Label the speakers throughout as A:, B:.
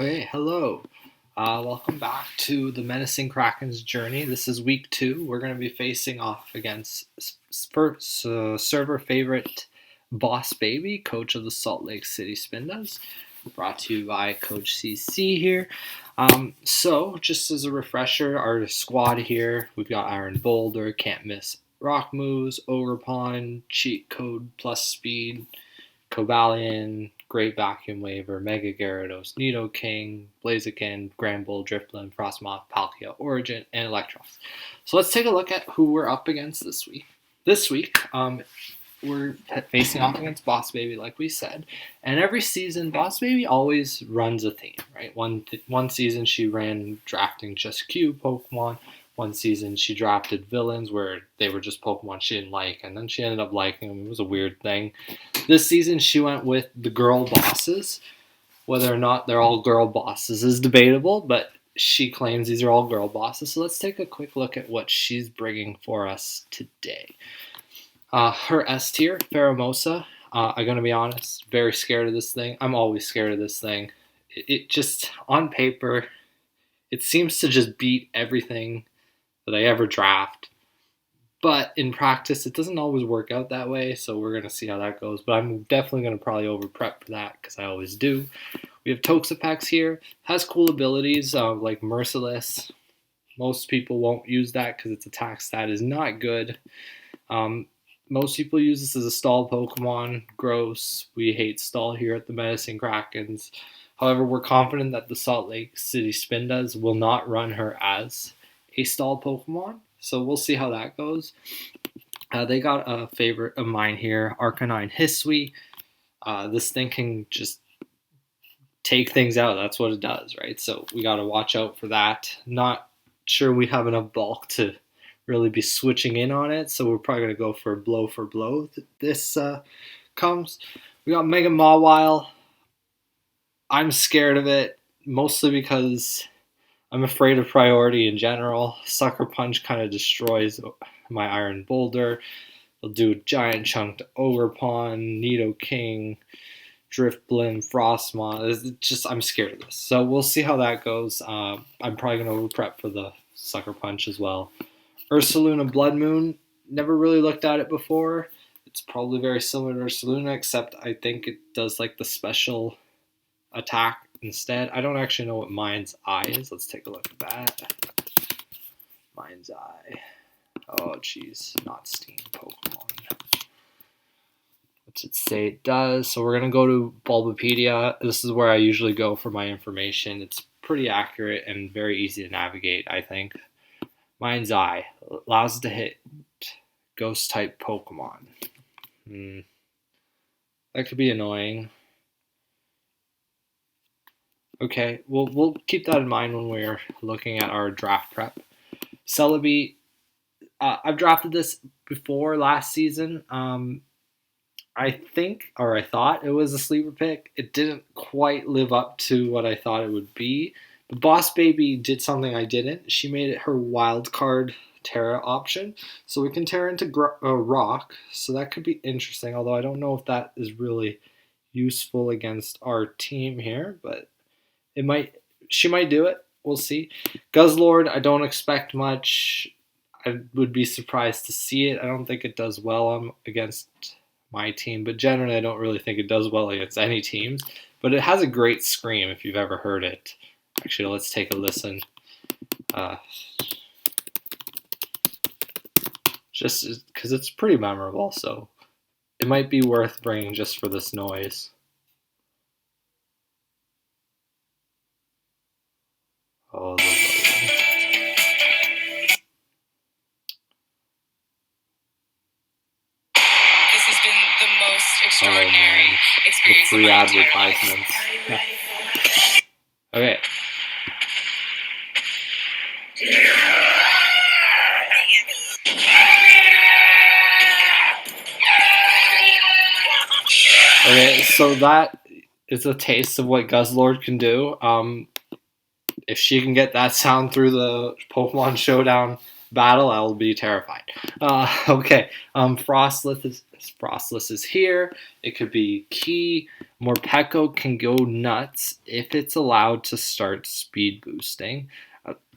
A: Okay, hello. Welcome back to the Menacing Kraken's journey. This is week 2. We're going to be facing off against server favorite Bossbaby, coach of the Salt Lake City Spindas. Brought to you by Coach CC here. Just as a refresher, our squad here, we've got Iron Boulder, Can't Miss Rock Moves, Ogre Pond, Cheat Code Plus Speed, Cobalion, Great Vacuum Waver, Mega Gyarados, Nidoking, Blaziken, Granbull, Drifblim, Frostmoth, Palkia, Origin, and Electros. So let's take a look at who we're up against this week. We're facing off against Bossbaby, like we said. And every season, Bossbaby always runs a theme, right? One season she ran drafting just Q Pokemon. One season she drafted villains where they were just Pokemon she didn't like, and then she ended up liking them. It was a weird thing. This season she went with the girl bosses. Whether or not they're all girl bosses is debatable, but she claims these are all girl bosses. So let's take a quick look at what she's bringing for us today. Her S tier, Pheromosa. I'm going to be honest, very scared of this thing. I'm always scared of this thing. It just, on paper, it seems to just beat everything that I ever draft. But in practice, it doesn't always work out that way, so we're going to see how that goes. But I'm definitely going to probably over-prep for that, because I always do. We have Toxapex here. Has cool abilities like Merciless. Most people won't use that because its attack stat is not good. Most people use this as a stall Pokemon. Gross. We hate stall here at the Menacing Krakens. However, we're confident that the Salt Lake City Spindas will not run her as a stall Pokemon. So we'll see how that goes. They got a favorite of mine here, Arcanine Hisui. This thing can just take things out. That's what it does, right? So we got to watch out for that. Not sure we have enough bulk to really be switching in on it, so we're probably going to go for blow. This comes. We got Mega Mawile. I'm scared of it, mostly because I'm afraid of priority in general. Sucker Punch kind of destroys my Iron Boulder. It'll do a giant chunk to Ogre Pond, Nidoking, Drifblim, Frostmoth. I'm scared of this. So we'll see how that goes. I'm probably going to over-prep for the Sucker Punch as well. Ursaluna Blood Moon. Never really looked at it before. It's probably very similar to Ursaluna, except I think it does like the special attack instead. I don't actually know what Mind's Eye is. Let's take a look at that. Mind's Eye. Oh, jeez. Not Steam Pokemon. What's it say it does? So we're going to go to Bulbapedia. This is where I usually go for my information. It's pretty accurate and very easy to navigate, I think. Mind's Eye. Allows it to hit Ghost-type Pokemon. That could be annoying. Okay, we'll keep that in mind when we're looking at our draft prep. Celebi, I've drafted this before last season. I thought it was a sleeper pick. It didn't quite live up to what I thought it would be. But Bossbaby did something I didn't. She made it her wild card Terra option. So we can Terra into Rock. So that could be interesting, although I don't know if that is really useful against our team here. But she might do it. We'll see. Guzzlord, I don't expect much. I would be surprised to see it. I don't think it does well against my team, but generally I don't really think it does well against any teams. But it has a great scream if you've ever heard it. Actually, let's take a listen. Just because it's pretty memorable, so it might be worth bringing just for this noise. Oh, the loading.
B: This has been the most extraordinary experience.
A: The free advertisements. Yeah. Okay. Okay, so that is a taste of what Guzzlord can do. If she can get that sound through the Pokemon Showdown battle, I will be terrified. Okay, Frostless is here. It could be Key. Morpeko can go nuts if it's allowed to start speed boosting.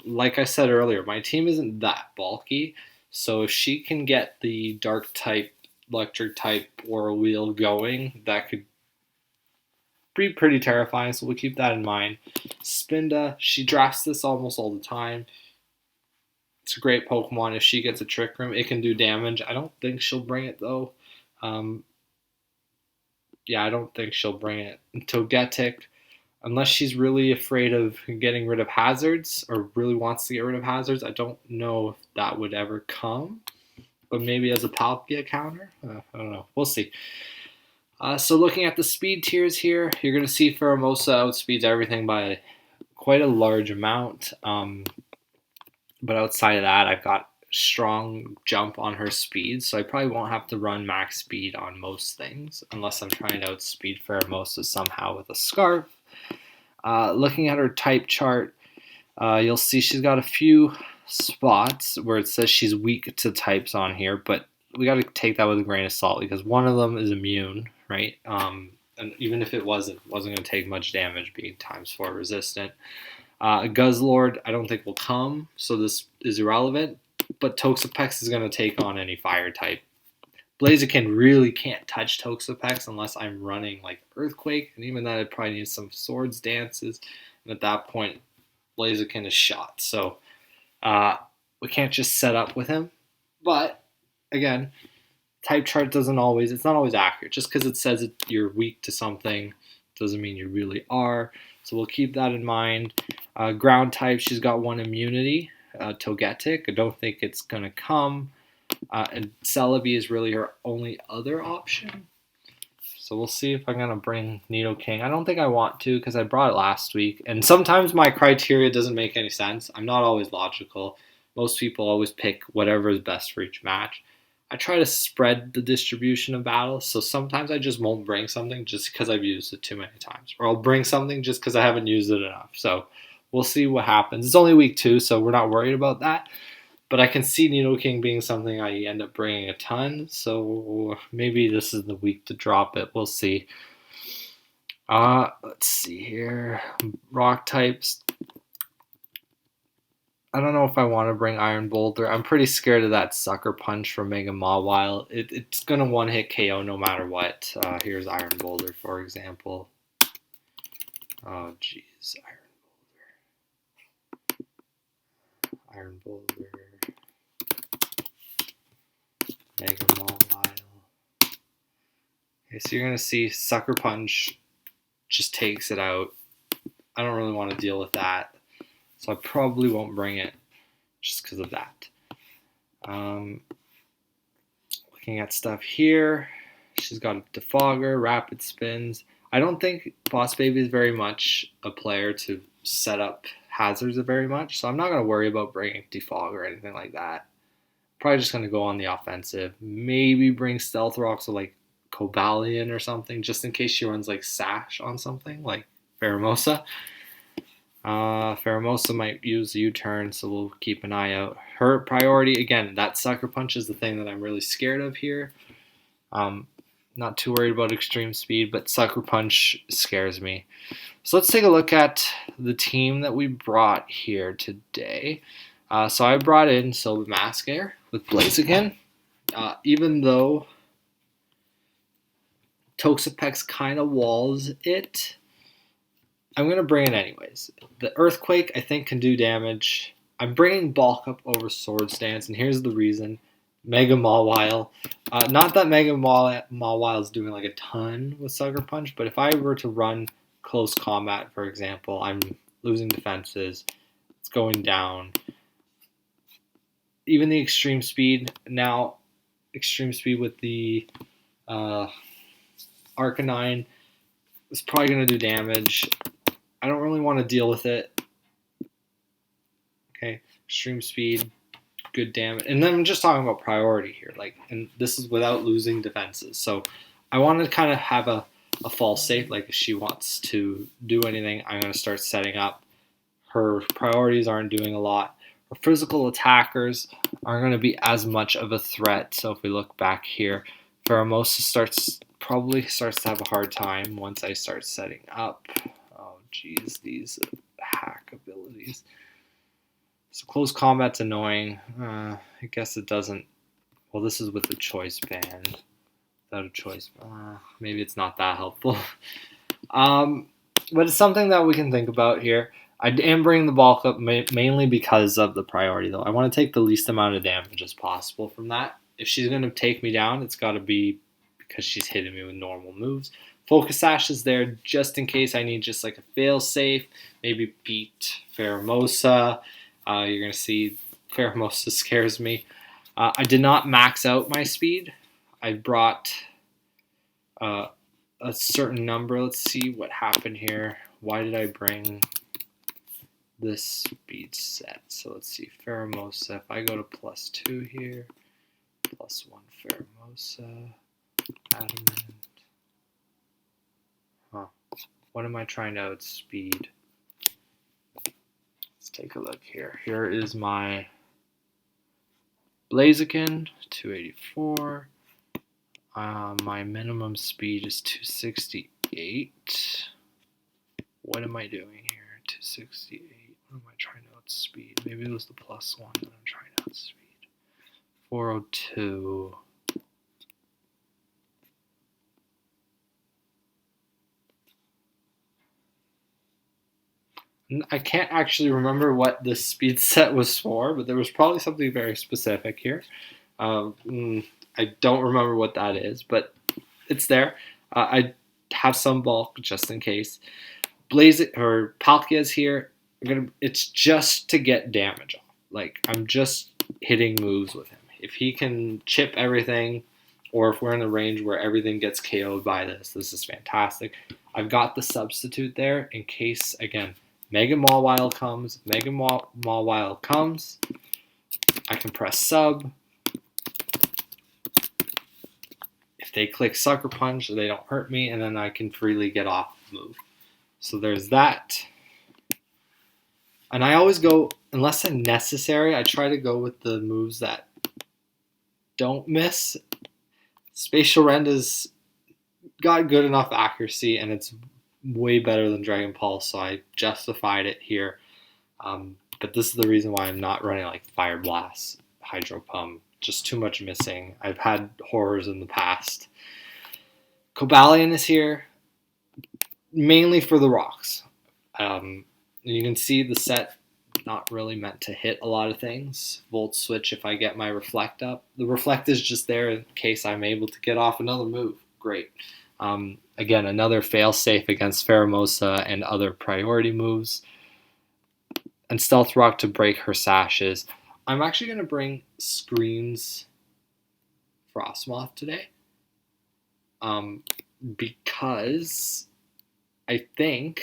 A: Like I said earlier, my team isn't that bulky, so if she can get the dark type, electric type, or a wheel going, that could be pretty terrifying, so we'll keep that in mind. Spinda, she drafts this almost all the time. It's a great Pokemon. If she gets a Trick Room, it can do damage. I don't think she'll bring it, though. Um, yeah, I don't think she'll bring it. Togetic, unless she's really afraid of getting rid of hazards or really wants to get rid of hazards, I don't know if that would ever come. But maybe as a Palkia counter? I don't know. We'll see. So looking at the speed tiers here, you're going to see Pheromosa outspeeds everything by quite a large amount. But outside of that, I've got strong jump on her speed, so I probably won't have to run max speed on most things unless I'm trying to outspeed Pheromosa somehow with a Scarf. Looking at her type chart, you'll see she's got a few spots where it says she's weak to types on here, but we got to take that with a grain of salt because one of them is immune, right? And even if it wasn't going to take much damage being ×4 resistant. Guzzlord, I don't think will come, so this is irrelevant. But Toxapex is going to take on any fire type. Blaziken really can't touch Toxapex unless I'm running like Earthquake, and even that I'd probably need some Swords Dances. And at that point, Blaziken is shot. So we can't just set up with him. But again, type chart it's not always accurate. Just because it says you're weak to something doesn't mean you really are. So we'll keep that in mind. Ground type, she's got one immunity, Togetic. I don't think it's going to come. And Celebi is really her only other option. So we'll see if I'm going to bring Nidoking. I don't think I want to because I brought it last week. And sometimes my criteria doesn't make any sense. I'm not always logical. Most people always pick whatever is best for each match. I try to spread the distribution of battles, so sometimes I just won't bring something just because I've used it too many times. Or I'll bring something just because I haven't used it enough. So we'll see what happens. It's only week 2, so we're not worried about that. But I can see Nidoking being something I end up bringing a ton, so maybe this is the week to drop it. We'll see. Let's see here. Rock types. I don't know if I want to bring Iron Boulder. I'm pretty scared of that Sucker Punch from Mega Mawile. It's going to one-hit KO no matter what. Here's Iron Boulder, for example. Oh, jeez. Iron Boulder. Mega Mawile. Okay, so you're going to see Sucker Punch just takes it out. I don't really want to deal with that. So I probably won't bring it just because of that. Looking at stuff here, she's got a Defogger, Rapid Spins. I don't think Bossbaby is very much a player to set up hazards very much, so I'm not going to worry about bringing Defogger or anything like that. Probably just going to go on the offensive. Maybe bring Stealth Rocks or like Cobalion or something, just in case she runs like Sash on something, like Pheromosa. Pheromosa might use a U-turn, so we'll keep an eye out. Her priority, again, that Sucker Punch is the thing that I'm really scared of here. Not too worried about extreme speed, but Sucker Punch scares me. So let's take a look at the team that we brought here today. So I brought in Silvamask with Blaziken. Even though Toxapex kind of walls it, I'm going to bring it anyways. The Earthquake, I think, can do damage. I'm bringing Bulk Up over Swords Dance, and here's the reason. Mega Mawile. Not that Mega Mawile is doing like a ton with Sucker Punch, but if I were to run close combat, for example, I'm losing defenses. It's going down. Even the extreme speed. Now, extreme speed with the Arcanine is probably going to do damage. I don't really want to deal with it. Okay, extreme speed, good damage. And then I'm just talking about priority here. And this is without losing defenses. So I want to kind of have a false safe. Like if she wants to do anything, I'm going to start setting up. Her priorities aren't doing a lot. Her physical attackers aren't going to be as much of a threat. So if we look back here, Pheromosa starts probably starts to have a hard time once I start setting up. Oh, geez, these hack abilities. So close combat's annoying. I guess it doesn't. Well, this is with the choice band. Without a choice, maybe it's not that helpful. But it's something that we can think about here. I am bringing the bulk up mainly because of the priority, though. I want to take the least amount of damage as possible from that. If she's going to take me down, it's got to be because she's hitting me with normal moves. Focus Sash is there just in case I need just like a fail safe. Maybe beat Pheromosa. You're going to see Pheromosa scares me. I did not max out my speed. I brought a certain number. Let's see what happened here. Why did I bring this speed set? So let's see, Pheromosa. If I go to +2 here, +1 Pheromosa, Adamant. What am I trying to outspeed? Let's take a look here. Here is my Blaziken, 284. My minimum speed is 268. What am I doing here? 268. What am I trying to outspeed? Maybe it was the +1 that I'm trying to outspeed. 402. I can't actually remember what this speed set was for, but there was probably something very specific here. I don't remember what that is, but it's there. I have some bulk just in case. Palkia's here. It's just to get damage off. Like, I'm just hitting moves with him. If he can chip everything, or if we're in a range where everything gets KO'd by this is fantastic. I've got the substitute there in case, again, Mega Mawile comes. Mega Mawile comes. I can press sub. If they click Sucker Punch, they don't hurt me, and then I can freely get off the move. So there's that. And I always go, unless necessary, I try to go with the moves that don't miss. Spatial Rend has got good enough accuracy, and it's way better than Dragon Pulse, so I justified it here. But this is the reason why I'm not running like Fire Blast, Hydro Pump. Just too much missing. I've had horrors in the past. Cobalion is here, mainly for the rocks. You can see the set not really meant to hit a lot of things. Volt Switch if I get my Reflect up. The Reflect is just there in case I'm able to get off another move. Great. Again, another fail-safe against Pheromosa and other priority moves. And Stealth Rock to break her sashes. I'm actually going to bring Scream's Frostmoth today. Because I think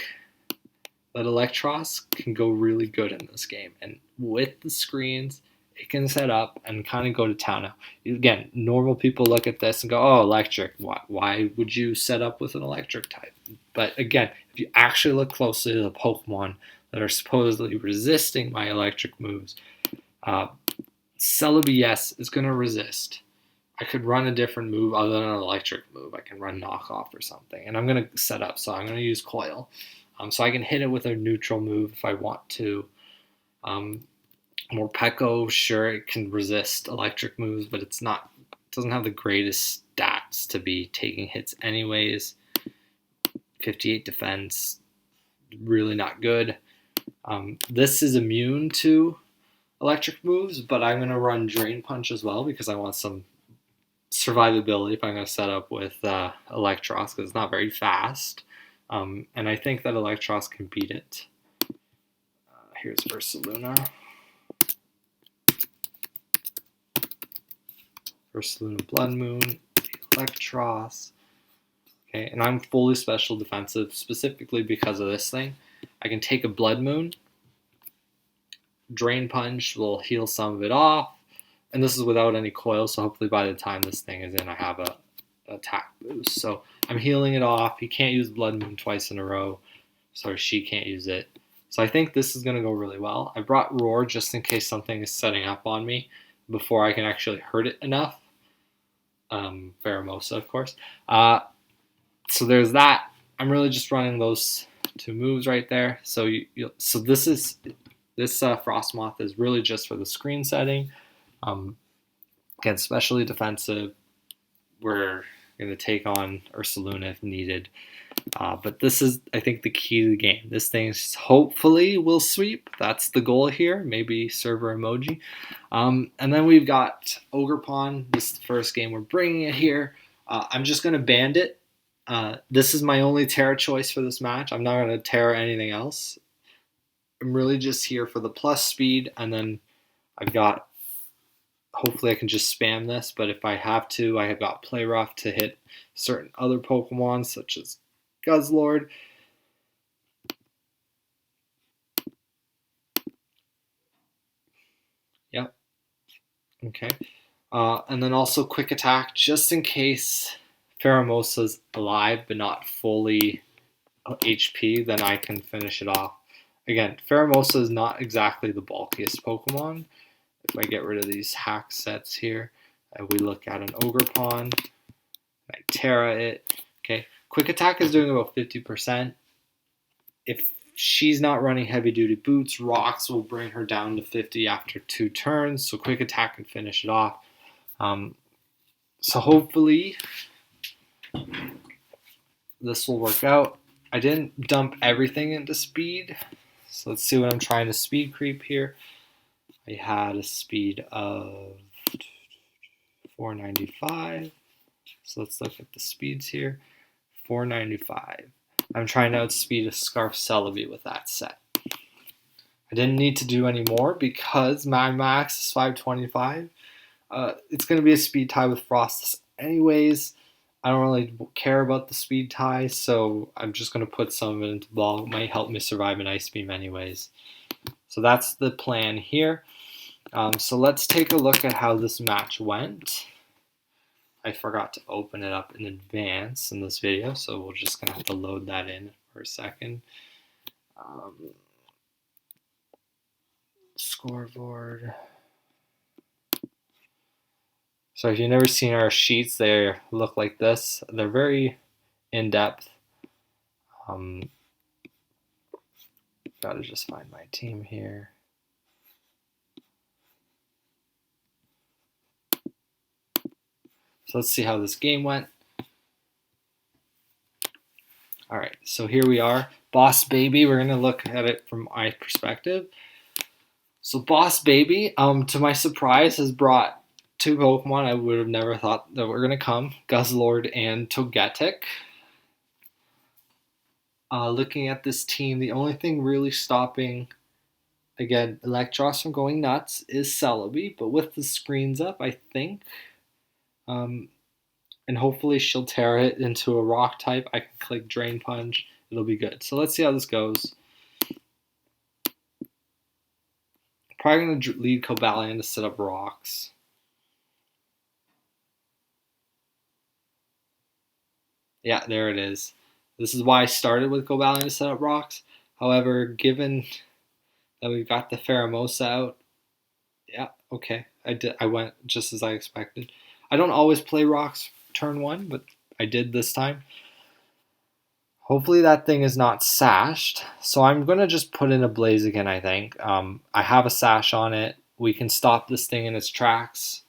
A: that Electros can go really good in this game. And with the screens, it can set up and kind of go to town. Now, again, normal people look at this and go, oh, electric. Why would you set up with an electric type? But again, if you actually look closely to the Pokemon that are supposedly resisting my electric moves, Celebi, yes, is going to resist. I could run a different move other than an electric move. I can run knockoff or something. And I'm going to set up, so I'm going to use Coil. So I can hit it with a neutral move if I want to. Morpeko, sure, it can resist electric moves, but it doesn't have the greatest stats to be taking hits anyways. 58 defense, really not good. This is immune to electric moves, but I'm going to run Drain Punch as well because I want some survivability if I'm going to set up with Electros, because it's not very fast. And I think that Electros can beat it. Here's Ursaluna. Ursaluna Blood Moon, Electros. Okay, and I'm fully special defensive specifically because of this thing. I can take a Blood Moon. Drain Punch will heal some of it off. And this is without any coil, so hopefully by the time this thing is in, I have a attack boost. So I'm healing it off. He can't use Blood Moon twice in a row. So she can't use it. So I think this is going to go really well. I brought Roar just in case something is setting up on me before I can actually hurt it enough. Pheromosa, of course. So there's that. I'm really just running those two moves right there. So so this Frostmoth is really just for the screen setting. Again, especially defensive. We're going to take on Ursaluna if needed. But this is, I think, the key to the game. This thing hopefully will sweep. That's the goal here. Maybe server emoji. And then we've got Ogre Pawn. This is the first game we're bringing it here. I'm just going to Bandit. This is my only Terra choice for this match. I'm not going to Terra anything else. I'm really just here for the plus speed, and then I've got, hopefully I can just spam this, but if I have to, I have got Play Rough to hit certain other Pokemon, such as Guzzlord. Yep. Okay. And then also Quick Attack, just in case Pheromosa's alive but not fully HP, then I can finish it off. Again, Pheromosa is not exactly the bulkiest Pokemon. If I get rid of these hack sets here, and we look at an Ogre Pawn, I Terra it. Okay, Quick Attack is doing about 50%. If she's not running heavy duty boots, Rocks will bring her down to 50 after 2 turns, so Quick Attack can finish it off. So hopefully this will work out. I didn't dump everything into speed, so let's see what I'm trying to speed creep here. I had a speed of 495. So let's look at the speeds here. 495. I'm trying to outspeed a Scarf Celebi with that set. I didn't need to do any more because my max is 525. It's going to be a speed tie with Frost anyways. I don't really care about the speed tie, so I'm just going to put some of it into the ball. It might help me survive an Ice Beam anyways. So that's the plan here. So let's take a look at how this match went. I forgot to open it up in advance in this video, so we're just going to have to load that in for a second. Scoreboard. So if you've never seen our sheets, they look like this. They're very in-depth. Gotta just find my team here. So let's see how this game went. All right, so here we are. Bossbaby, we're gonna look at it from my perspective. So Bossbaby, to my surprise, has brought 2 Pokemon I would have never thought that were gonna come, Guzzlord and Togetic. Looking at this team, the only thing really stopping, again, Electros from going nuts is Celebi, but with the screens up, I think, and hopefully she'll tear it into a rock type. I can click Drain Punch. It'll be good. So let's see how this goes. Probably going to lead Cobalion to set up rocks. Yeah, there it is. This is why I started with Cobalion to set up rocks. However, given that we've got the Pheromosa out, yeah, okay. I went just as I expected. I don't always play rocks turn 1, but I did this time. Hopefully that thing is not sashed. So I'm going to just put in a Blaziken, I think. I have a sash on it. We can stop this thing in its tracks.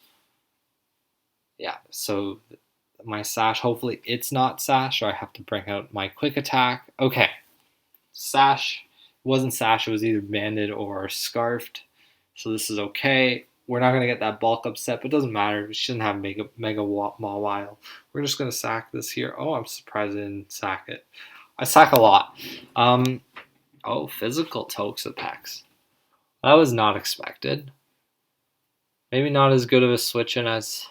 A: Yeah, so my sash, hopefully it's not sash, or I have to bring out my Quick Attack. Okay, sash. Wasn't sash, it was either banded or scarfed. So this is okay. We're not going to get that bulk upset, but it doesn't matter. We shouldn't have Mega Mawile. We're just going to sack this here. Oh, I'm surprised I didn't sack it. I sack a lot. Oh, physical Toxapex. That was not expected. Maybe not as good of a switch in as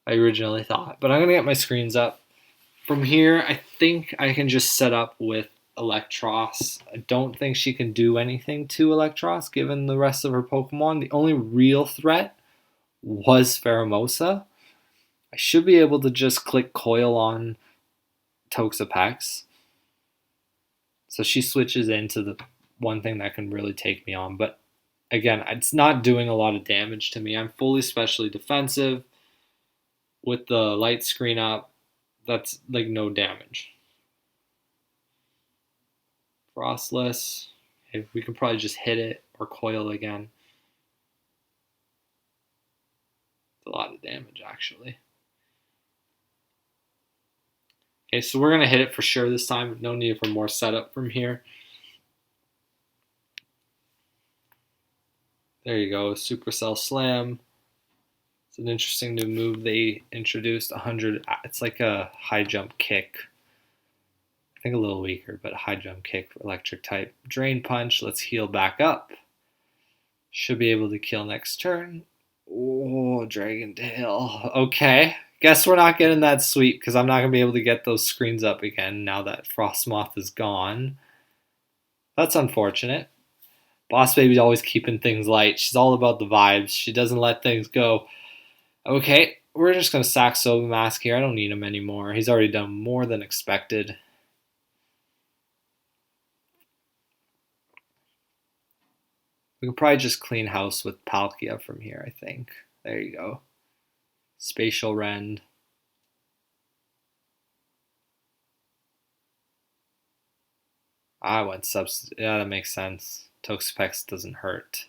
A: I originally thought. But I'm going to get my screens up. From here, I think I can just set up with Electros. I don't think she can do anything to Electros given the rest of her Pokemon. The only real threat was Pheromosa. I should be able to just click Coil on Toxapex. So she switches into the one thing that can really take me on. But again, it's not doing a lot of damage to me. I'm fully specially defensive. with the light screen up, that's like no damage. Frostless. Okay, we can probably just hit it or coil again. It's a lot of damage, actually. Okay, so we're going to hit it for sure this time. No need for more setup from here. There you go, Supercell Slam. It's an interesting new move they introduced. 100. It's like a high jump kick. I think a little weaker, but a high jump kick for electric type. Drain Punch. Let's heal back up. Should be able to kill next turn. Oh, Dragon Tail. Okay. Guess we're not getting that sweep because I'm not going to be able to get those screens up again now that Frostmoth is gone. That's unfortunate. Bossbaby's always keeping things light. She's all about the vibes. She doesn't let things go. Okay, we're just going to sack Sobamask here. I don't need him anymore. He's already done more than expected. We can probably just clean house with Palkia from here, I think. There you go. Spatial Rend. I went substitute. Yeah, that makes sense. Toxapex doesn't hurt.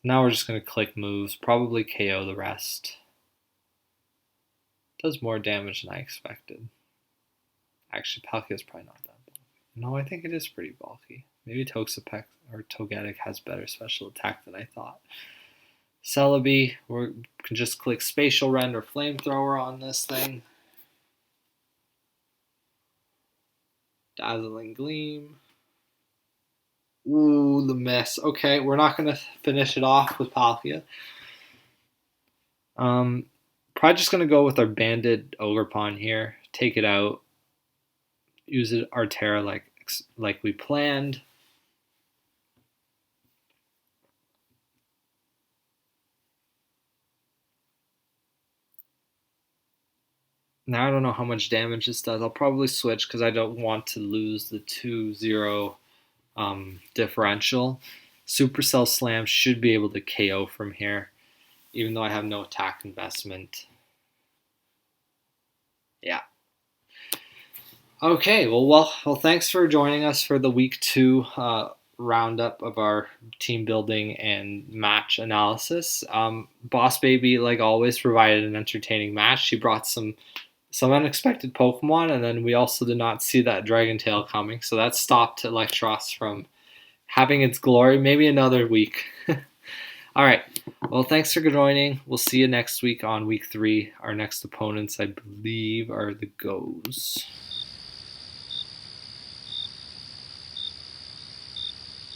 A: Now we're just going to click moves. Probably KO the rest. Does more damage than I expected. Actually, Palkia is probably not that bulky. No, I think it is pretty bulky. Maybe Toxapex or Togetic has better special attack than I thought. Celebi, we can just click Spatial Rend or Flamethrower on this thing. Dazzling Gleam. Ooh, the miss. Okay, we're not going to finish it off with Palkia. Probably just going to go with our Banded Ogerpon here. Take it out. Use it Artera like we planned. Now I don't know how much damage this does. I'll probably switch because I don't want to lose the 2-0 differential. Supercell Slam should be able to KO from here, even though I have no attack investment. Yeah. Okay, well, thanks for joining us for the week 2 roundup of our team building and match analysis. Bossbaby, like always, provided an entertaining match. She brought some unexpected Pokemon, and then we also did not see that Dragon Tail coming, so that stopped Electros from having its glory. Maybe another week. All right. Well, thanks for joining. We'll see you next week on week 3. Our next opponents, I believe, are the Goes.